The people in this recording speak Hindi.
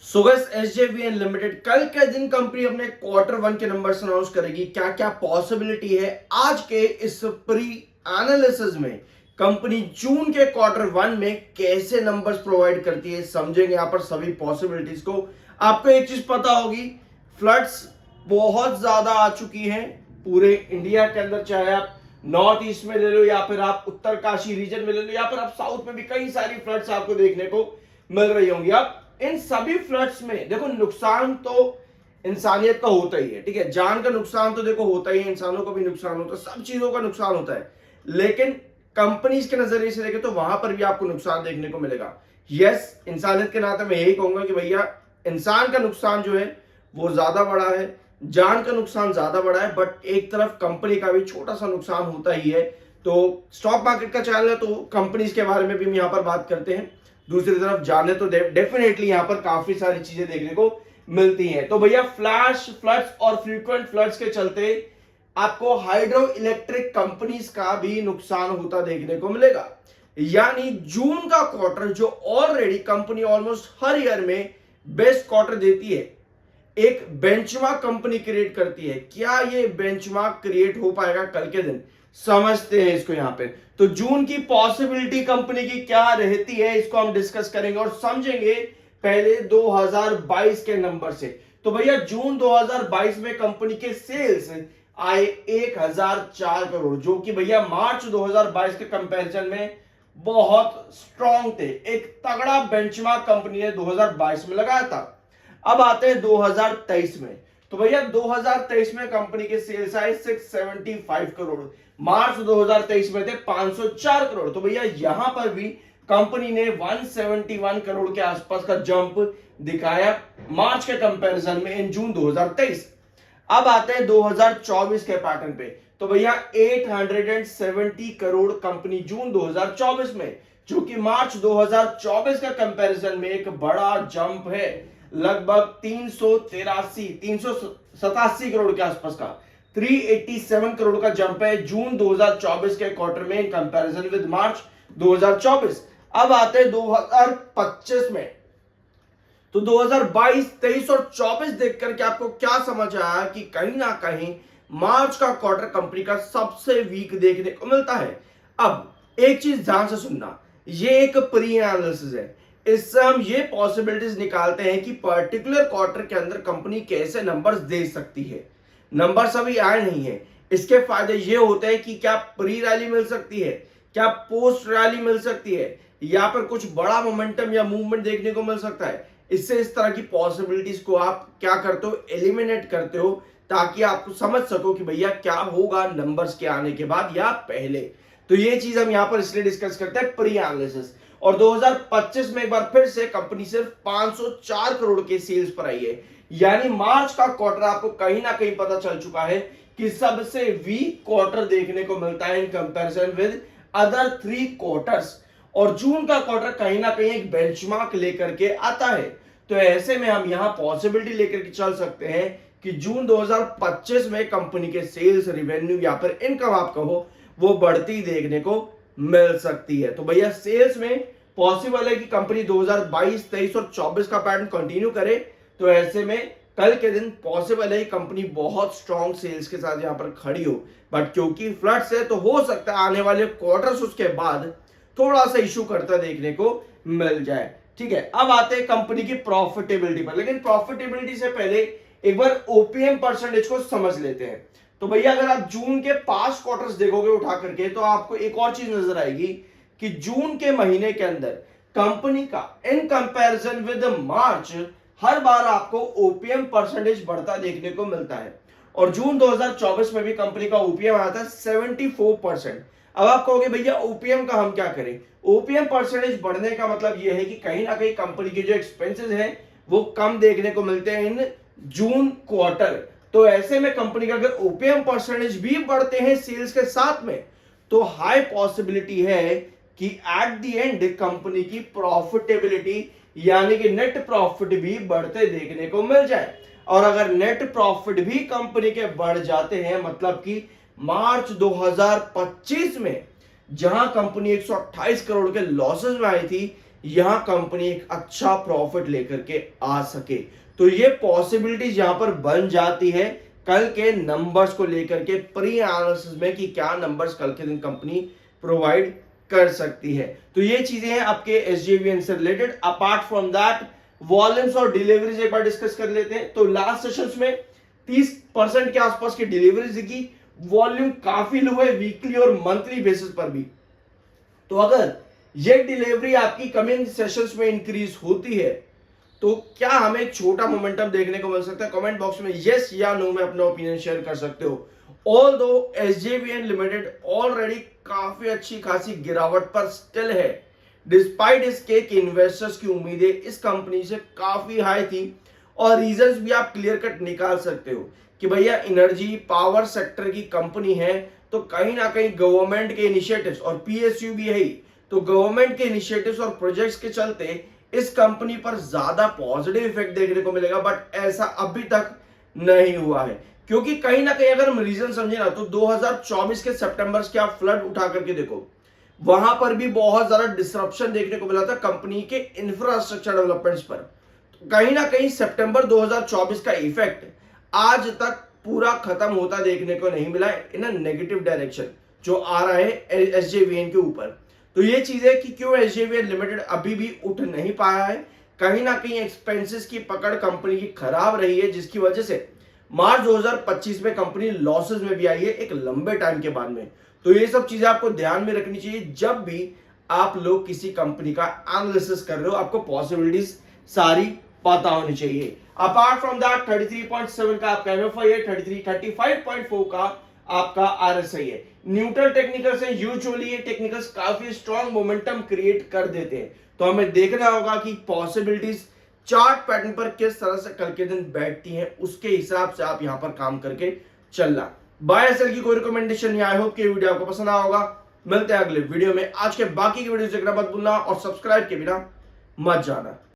सो गाइस एसजेवीएन लिमिटेड कल के दिन कंपनी अपने क्वार्टर वन के नंबर्स अनाउंस करेगी। क्या क्या पॉसिबिलिटी है आज के इस प्री एनालिसिस में कंपनी जून के क्वार्टर वन में कैसे नंबर्स प्रोवाइड करती है, समझेंगे यहां पर सभी पॉसिबिलिटीज को। आपको एक चीज पता होगी, फ्लड्स बहुत ज्यादा आ चुकी हैं पूरे इंडिया के अंदर, चाहे आप नॉर्थ ईस्ट में ले लो या फिर आप उत्तरकाशी रीजन में ले लो या फिर आप साउथ में भी कई सारी फ्लड्स आपको देखने को मिल रही होंगी। आप इन सभी फ्लड्स में देखो नुकसान तो इंसानियत का होता ही है, ठीक है, जान का नुकसान तो देखो होता ही है, इंसानों का भी नुकसान होता है, सब चीजों का नुकसान होता है। लेकिन कंपनीज के नजरिए से देखें तो वहां पर भी आपको नुकसान देखने को मिलेगा। यस, इंसानियत के नाते मैं यही कहूंगा कि भैया इंसान का नुकसान जो है वो ज्यादा बड़ा है, जान का नुकसान ज्यादा बड़ा है, बट एक तरफ कंपनी का भी छोटा सा नुकसान होता ही है। तो स्टॉक मार्केट का चैनल है तो कंपनीज के बारे में भी हम यहाँ पर बात करते हैं, दूसरी तरफ जाने तो डेफिनेटली यहां पर काफी सारी चीजें देखने को मिलती हैं। तो भैया फ्लैश फ्लड्स और फ्रीक्वेंट फ्लड्स के चलते आपको हाइड्रो इलेक्ट्रिक कंपनीज का भी नुकसान होता देखने को मिलेगा। यानी जून का क्वार्टर जो ऑलरेडी कंपनी ऑलमोस्ट हर ईयर में बेस्ट क्वार्टर देती है, एक बेंचमार्क कंपनी क्रिएट करती है। क्या ये बेंचमार्क क्रिएट हो पाएगा कल के दिन, समझते हैं इसको यहां पे। तो जून की पॉसिबिलिटी कंपनी की क्या रहती है इसको हम डिस्कस करेंगे और समझेंगे पहले 2022 के नंबर से। तो भैया जून 2022 में कंपनी के सेल्स आए 1004 करोड़, जो कि भैया मार्च 2022 के कंपैरिजन में बहुत स्ट्रॉन्ग थे। एक तगड़ा बेंचमार्क कंपनी ने 2022 में लगाया था। अब आते हैं 2023 में। तो भैया 2023 में कंपनी के सेल्स आए 675 करोड़, मार्च 2023 में थे 504 करोड़। तो भैया यहां पर भी कंपनी ने 171 करोड़ के आसपास का जंप दिखाया मार्च के कंपैरिजन में इन जून 2023। अब आते हैं 2024 के पैटर्न पे। तो भैया 870 करोड़ कंपनी जून 2024 में, जो कि मार्च 2024 का कंपैरिजन में एक बड़ा जंप है, लगभग 387 करोड़ के आसपास का 387 करोड़ का जंप है जून 2024 के क्वार्टर में इन कंपैरिजन विद मार्च 2024। अब आते हैं 2025 में। तो 2022, 23 और 24 देख करके आपको क्या समझ आया कि कहीं ना कहीं मार्च का क्वार्टर कंपनी का सबसे वीक देखने को मिलता है। अब एक चीज ध्यान से सुनना, ये एक प्री एनालिसिस है, इससे हम ये पॉसिबिलिटीज निकालते हैं कि पर्टिकुलर क्वार्टर के अंदर कंपनी कैसे नंबर्स दे सकती है। नंबर्स अभी आए नहीं है, इसके फायदे ये होते हैं कि क्या प्री रैली मिल सकती है, क्या पोस्ट रैली मिल सकती है, या फिर कुछ बड़ा मोमेंटम या मूवमेंट देखने को मिल सकता है। इससे इस तरह की पॉसिबिलिटीज को आप क्या करते हो, एलिमिनेट करते हो, ताकि आपको समझ सको कि भैया क्या होगा नंबर्स के आने के बाद या पहले। तो ये चीज हम यहां पर इसलिए डिस्कस करते हैं प्री एनालिसिस। और 2025 में एक बार फिर से कंपनी सिर्फ 504 करोड़ के सेल्स पर आई है। यानी मार्च का क्वार्टर आपको कहीं ना कहीं पता चल चुका है कि सबसे वीक क्वार्टर देखने को मिलता है in comparison with other 3 quarters. और जून का क्वार्टर कहीं ना कहीं एक बेंचमार्क लेकर के आता है। तो ऐसे में हम यहां पॉसिबिलिटी लेकर के चल सकते हैं कि जून 2025 में कंपनी के सेल्स, रेवेन्यू या फिर इनकम आप कहो वो बढ़ती देखने को मिल सकती है। तो भैया सेल्स में पॉसिबल है कि कंपनी 2022, 23 और 24 का पैटर्न कंटिन्यू करे। तो ऐसे में कल के दिन पॉसिबल है कंपनी बहुत स्ट्रॉन्ग सेल्स के साथ यहां पर खड़ी हो, बट क्योंकि फ्लड्स है तो हो सकता है आने वाले क्वार्टर्स उसके बाद थोड़ा सा इशू करता देखने को मिल जाए। ठीक है, अब आते हैं कंपनी की प्रॉफिटेबिलिटी पर, लेकिन प्रॉफिटेबिलिटी से पहले एक बार ओपीएम परसेंटेज को समझ लेते हैं। तो भैया अगर आप जून के पास्ट क्वार्टर्स देखोगे उठा करके तो आपको एक और चीज नजर आएगी कि जून के महीने के अंदर कंपनी का इन कंपैरिजन विद मार्च हर बार आपको ओपीएम परसेंटेज बढ़ता देखने को मिलता है। और जून 2024 में भी कंपनी का ओपीएम आया था 74%। अब आप कहोगे भैया ओपीएम का हम क्या करें, ओपीएम परसेंटेज बढ़ने का मतलब यह है कि कहीं ना कहीं कंपनी के जो एक्सपेंसेस हैं वो कम देखने को मिलते हैं इन जून क्वार्टर। तो ऐसे में कंपनी का अगर ओपीएम परसेंटेज भी बढ़ते हैं सेल्स के साथ में, तो हाई पॉसिबिलिटी है कि एट द एंड कंपनी की प्रॉफिटेबिलिटी यानी कि नेट प्रॉफिट भी बढ़ते देखने को मिल जाए। और अगर नेट प्रॉफिट भी कंपनी के बढ़ जाते हैं, मतलब कि मार्च 2025 में जहां कंपनी 128 करोड़ के लॉसेस में आई थी, यहां कंपनी एक अच्छा प्रॉफिट लेकर के आ सके। तो ये पॉसिबिलिटीज यहां पर बन जाती है कल के नंबर्स को लेकर के प्री एनालिसिस में कि क्या नंबर्स कल के दिन कंपनी प्रोवाइड कर सकती है। तो ये चीजें हैं आपके एसजेवीएन से related. Apart from that volumes और डिलीवरीज एक बार डिस्कस कर लेते हैं। तो लास्ट सेशंस में 30% के आसपास की डिलीवरीज की वॉल्यूम काफी लो है वीकली और मंथली बेसिस पर भी। तो अगर ये डिलीवरी आपकी कमिंग सेशंस में इंक्रीज होती है तो क्या हमें एक छोटा मोमेंटम देखने को मिल सकता है? कमेंट बॉक्स में यस या नो में अपना ओपिनियन शेयर कर सकते हो। ऑल्दो एसजेवीएन लिमिटेड ऑलरेडी काफी अच्छी खासी गिरावट पर स्टिल है, डिस्पाइट इसके कि इन्वेस्टर्स की उम्मीदें इस कंपनी से काफी हाई थी और रीजंस भी आप क्लियर कट निकाल सकते हो कि भैया एनर्जी पावर सेक्टर की कंपनी है तो कहीं ना कहीं गवर्नमेंट के इनिशिएटिव्स और पीएसयू भी है, तो गवर्नमेंट के इनिशिएटिव्स और प्रोजेक्ट्स के चलते इस कंपनी पर ज्यादा पॉजिटिव इफेक्ट देखने को मिलेगा, बट ऐसा अभी तक नहीं हुआ है। क्योंकि कहीं ना कहीं अगर हम रीजन समझे ना तो 2024 के सितंबर के आप फ्लड उठा करके देखो, वहां पर भी बहुत ज्यादा डिसरप्शन देखने को मिला था कंपनी के इंफ्रास्ट्रक्चर डेवलपमेंट्स पर। तो कहीं ना कहीं सितंबर 2024 का इफेक्ट आज तक पूरा खत्म होता देखने को नहीं मिला है इन नेगेटिव डायरेक्शन जो आ रहा है एसजेवीएन के ऊपर। तो ये चीज है कि क्यों एसजेवीएन लिमिटेड अभी भी उठ नहीं पाया है। कहीं ना कहीं एक्सपेंसेस की पकड़ कंपनी की खराब रही है, जिसकी वजह से मार्च 2025 में कंपनी लॉसेस में भी आई है एक लंबे टाइम के बाद में। तो ये सब चीजें आपको ध्यान में रखनी चाहिए जब भी आप लोग किसी कंपनी का एनालिसिस कर रहे हो, आपको पॉसिबिलिटीज सारी पता होनी चाहिए। अपार्ट फ्रॉम दैट 33.7 का आपका एमएफआई है, 35.4 का आपका आरएसआई है। न्यूट्रल टेक्निकल्स है, यूजुअली ये टेक्निकल्स काफी स्ट्रॉन्ग मोमेंटम क्रिएट कर देते हैं। तो हमें देखना होगा कि पॉसिबिलिटीज चार्ट पैटर्न पर किस तरह से कल के दिन बैठती हैं, उसके हिसाब से आप यहां पर काम करके चलना। बाय सेल की कोई रिकमेंडेशन नहीं। आई होप कि वीडियो आपको पसंद आया होगा। मिलते हैं अगले वीडियो में। आज के बाकी की वीडियो देखना मत भूलना और सब्सक्राइब के बिना मत जाना।